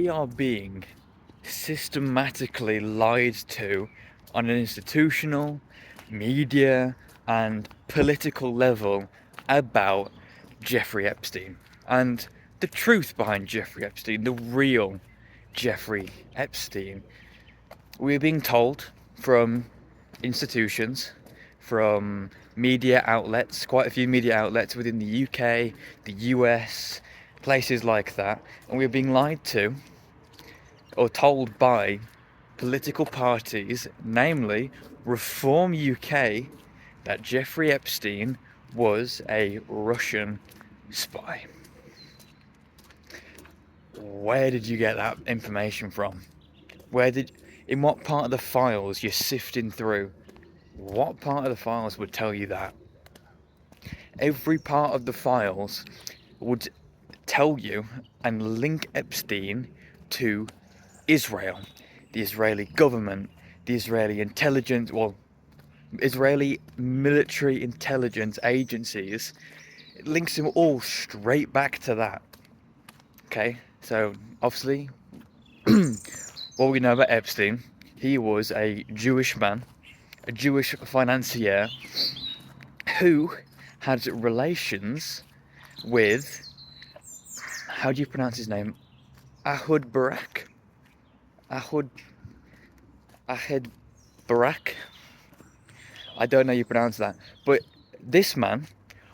we are being systematically lied to on an institutional, media, and political level about Jeffrey Epstein. And the truth behind Jeffrey Epstein, the real Jeffrey Epstein, we're being told from institutions, from media outlets, quite a few media outlets within the UK, the US, places like that, and we're being lied to or told by political parties, namely Reform UK, that Jeffrey Epstein was a Russian spy. Where did you get that information from? In what part of the files you're sifting through? What part of the files would tell you that? Every part of the files would tell you and link Epstein to Israel, the Israeli government, the Israeli intelligence, Israeli military intelligence agencies. It links them all straight back to that. Okay, so obviously, what we know about Epstein, he was a Jewish man, a Jewish financier who had relations with, how do you pronounce his name? Ahud Barak? Ahud Barak? I don't know how you pronounce that. But this man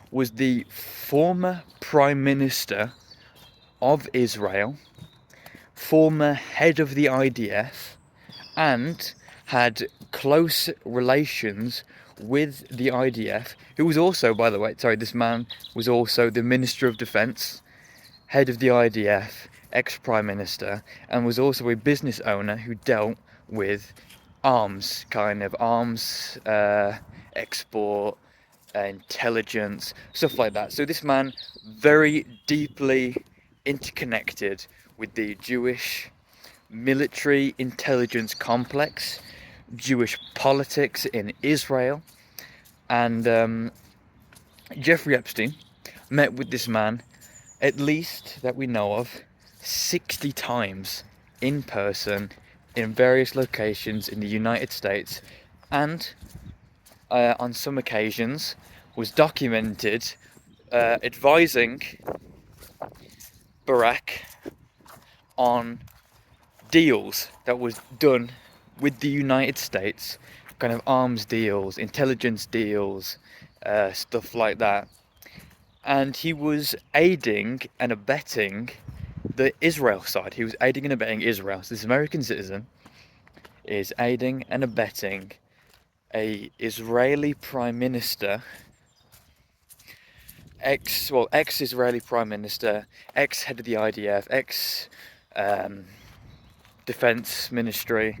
was the former Prime Minister of Israel, former head of the IDF, and had close relations with the IDF, who was also, by the way, this man was also the Minister of Defence, head of the IDF, ex-Prime Minister, and was also a business owner who dealt with arms export, intelligence, stuff like that. So this man, very deeply interconnected with the Jewish military intelligence complex, Jewish politics in Israel, and Jeffrey Epstein met with this man, at least that we know of, 60 times in person in various locations in the United States, and on some occasions was documented advising Barack on deals that was done with the United States, kind of arms deals, intelligence deals, stuff like that. And he was aiding and abetting the Israel side. He was aiding and abetting Israel. So this American citizen is aiding and abetting a Israeli Prime Minister, ex-Israeli Prime Minister, ex-head of the IDF, ex-Defense Ministry,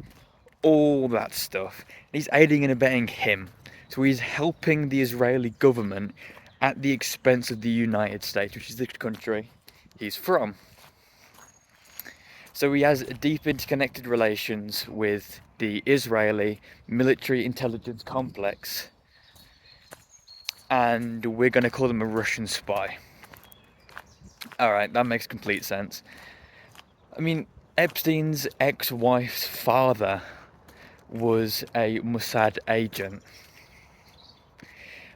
all that stuff. He's aiding and abetting him. So he's helping the Israeli government at the expense of the United States, which is the country he's from. So he has deep interconnected relations with the Israeli military intelligence complex, and we're going to call him a Russian spy. Alright, that makes complete sense. I mean, Epstein's ex-wife's father was a Mossad agent.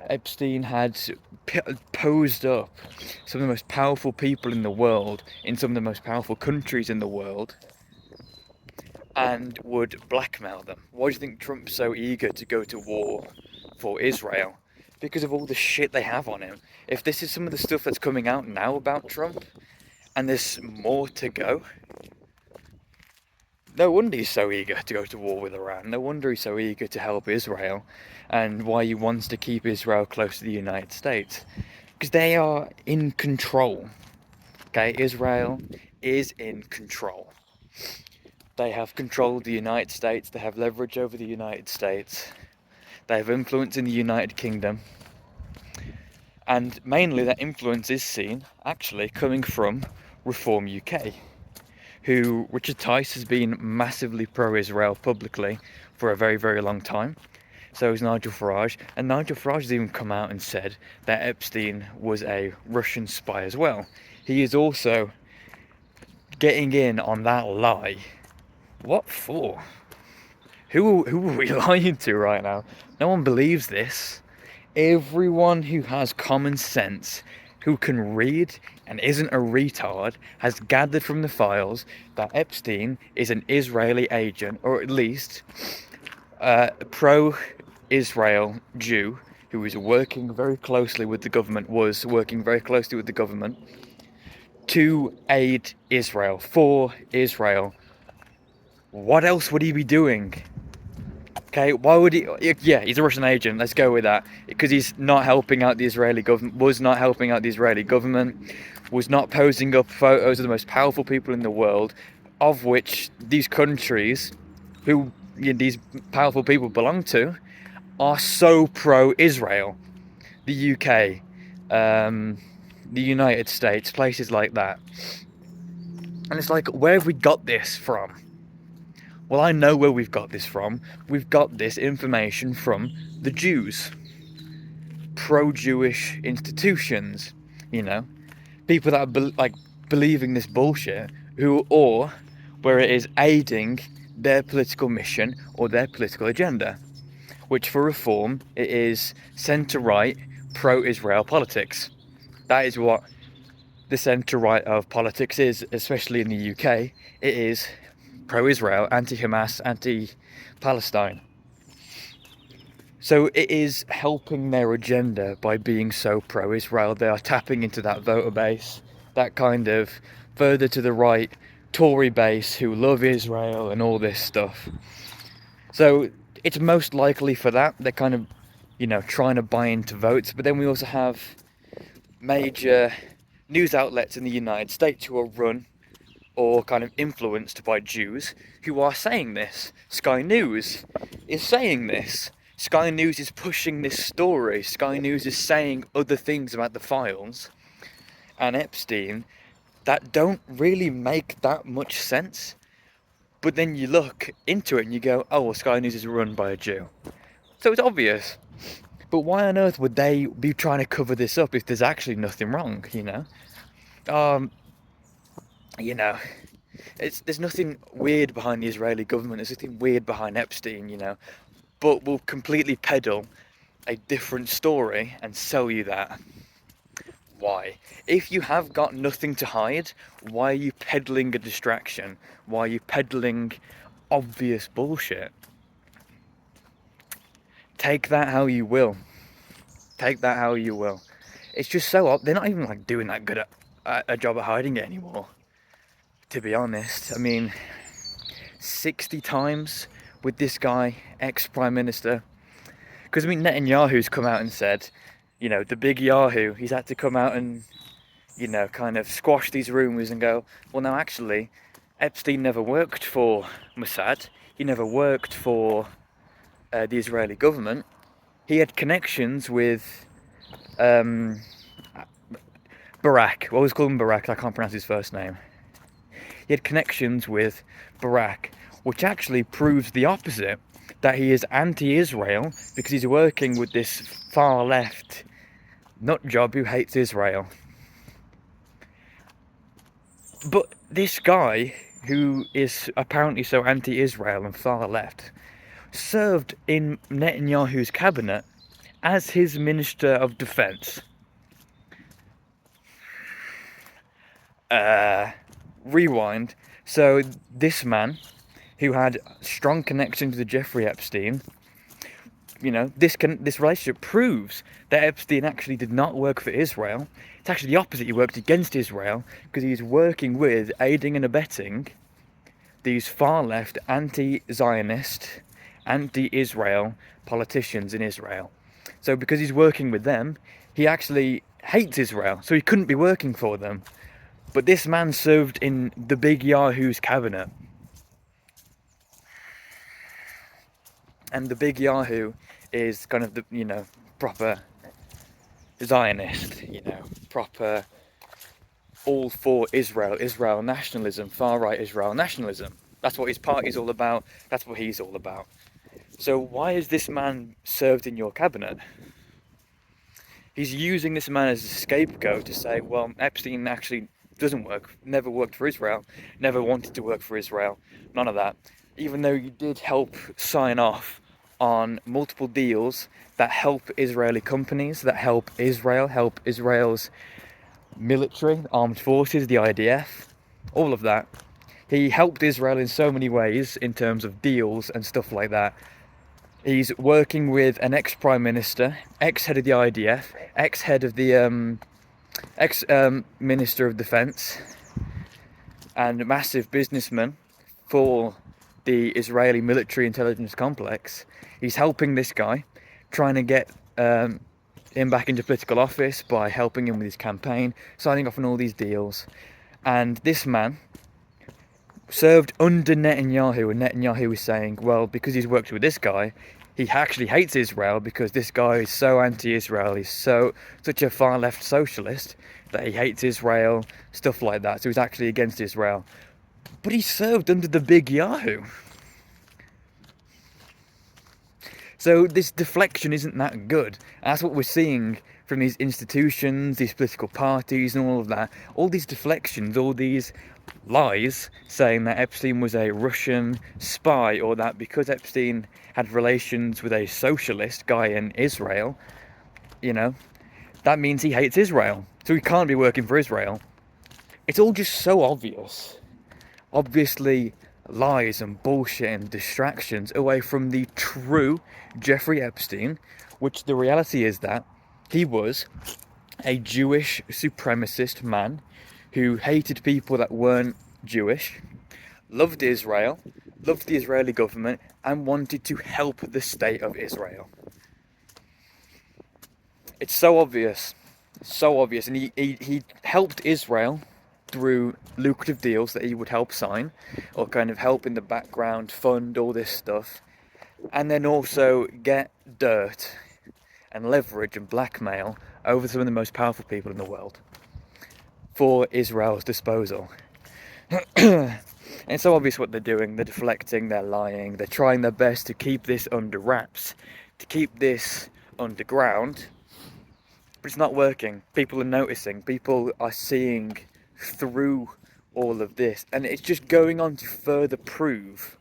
Epstein had posed up some of the most powerful people in the world, in some of the most powerful countries in the world, and would blackmail them. Why do you think Trump's so eager to go to war for Israel? Because of all the shit they have on him. If this is some of the stuff that's coming out now about Trump, and there's more to go, no wonder he's so eager to go to war with Iran. No wonder he's so eager to help Israel, and why he wants to keep Israel close to the United States. Because they are in control. Okay, Israel is in control. They have control of the United States, they have leverage over the United States, they have influence in the United Kingdom, and mainly that influence is seen, actually, coming from Reform UK, who Richard Tice has been massively pro-Israel publicly for a very, very long time. So is Nigel Farage, and Nigel Farage has even come out and said that Epstein was a Russian spy as well. He is also getting in on that lie. What for? Who are we lying to right now? No one believes this. Everyone who has common sense, who can read and isn't a retard, has gathered from the files that Epstein is an Israeli agent, or at least a pro-Israel Jew who is working very closely with the government, was working very closely with the government to aid Israel, for Israel. What else would he be doing? Okay, why would he? Yeah, he's a Russian agent. Let's go with that. Because he's not helping out the Israeli government. Was not helping out the Israeli government. Was not posing up photos of the most powerful people in the world, of which these countries, who these powerful people belong to, are so pro-Israel. The UK, the United States, places like that. And it's like, where have we got this from? Well, I know where we've got this from. We've got this information from the Jews. Pro-Jewish institutions, people that are believing this bullshit, or where it is aiding their political mission or their political agenda, which for reform, it is centre-right, pro-Israel politics. That is what the centre-right of politics is, especially in the UK. It is pro-Israel, anti-Hamas, anti-Palestine. So it is helping their agenda by being so pro-Israel. They are tapping into that voter base, that kind of further to the right Tory base who love Israel and all this stuff. So it's most likely for that. They're kind of, trying to buy into votes. But then we also have major news outlets in the United States who are run or kind of influenced by Jews who are saying this. Sky News is saying this. Sky News is pushing this story. Sky News is saying other things about the files and Epstein that don't really make that much sense. But then you look into it and you go, oh, well, Sky News is run by a Jew. So it's obvious. But why on earth would they be trying to cover this up if there's actually nothing wrong, there's nothing weird behind the Israeli government. There's nothing weird behind Epstein, but we'll completely peddle a different story and sell you that. Why? If you have got nothing to hide, why are you peddling a distraction? Why are you peddling obvious bullshit? Take that how you will. Take that how you will. It's just so odd. They're not even doing that good at a job at hiding it anymore. To be honest, 60 times with this guy, ex-Prime Minister. Because, Netanyahu's come out and said, the big Yahoo, he's had to come out and, kind of squash these rumours and go, well, no, actually, Epstein never worked for Mossad. He never worked for the Israeli government. He had connections with Barak. Well, always call him Barak, I can't pronounce his first name. He had connections with Barak, which actually proves the opposite, that he is anti-Israel because he's working with this far-left nutjob who hates Israel. But this guy, who is apparently so anti-Israel and far-left, served in Netanyahu's cabinet as his Minister of Defense. Rewind. So this man, who had strong connections to Jeffrey Epstein, this relationship proves that Epstein actually did not work for Israel. It's actually the opposite. He worked against Israel because he's working with, aiding and abetting these far-left, anti-Zionist, anti-Israel politicians in Israel. So because he's working with them, he actually hates Israel, so he couldn't be working for them. But this man served in the big Yahoo's cabinet. And the big Yahoo is kind of the, proper Zionist, proper all for Israel nationalism, far-right Israel nationalism. That's what his party's all about. That's what he's all about. So why is this man served in your cabinet? He's using this man as a scapegoat to say, well, Epstein actually doesn't work, never worked for Israel, never wanted to work for Israel, none of that. Even though you did help sign off on multiple deals that help Israeli companies, that help Israel, help Israel's military, armed forces, the IDF, all of that. He helped Israel in so many ways in terms of deals and stuff like that. He's working with an ex-prime minister, ex-head of the IDF, ex-head of the ex-minister of defense, and a massive businessman for the Israeli military intelligence complex. He's helping this guy, trying to get him back into political office by helping him with his campaign, signing off on all these deals. And this man served under Netanyahu, and Netanyahu is saying, well, because he's worked with this guy, he actually hates Israel because this guy is so anti-Israel, he's such a far-left socialist that he hates Israel, stuff like that, so he's actually against Israel. But he served under the big Yahoo. So this deflection isn't that good. That's what we're seeing from these institutions, these political parties and all of that. All these deflections, all these lies saying that Epstein was a Russian spy, or that because Epstein had relations with a socialist guy in Israel, you know, that means he hates Israel. So he can't be working for Israel. It's all just so obvious. Obviously lies and bullshit and distractions away from the true Jeffrey Epstein, which the reality is that he was a Jewish supremacist man who hated people that weren't Jewish, loved Israel, loved the Israeli government, and wanted to help the state of Israel. It's so obvious, and he helped Israel through lucrative deals that he would help sign, or kind of help in the background fund all this stuff, and then also get dirt and leverage and blackmail over some of the most powerful people in the world for Israel's disposal. And it's so obvious what they're doing. They're deflecting, they're lying, they're trying their best to keep this under wraps, to keep this underground, but it's not working. People are noticing, people are seeing through all of this, and it's just going on to further prove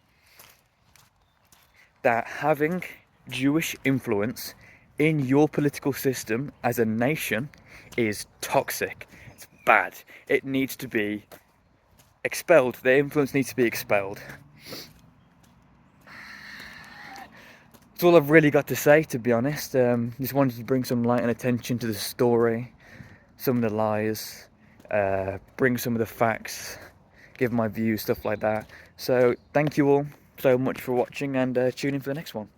that having Jewish influence in your political system as a nation is toxic. It's bad. It needs to be expelled. The influence needs to be expelled. That's all I've really got to say, to be honest. Just wanted to bring some light and attention to the story, some of the lies, bring some of the facts, give my views, stuff like that. So thank you all so much for watching, and tune in for the next one.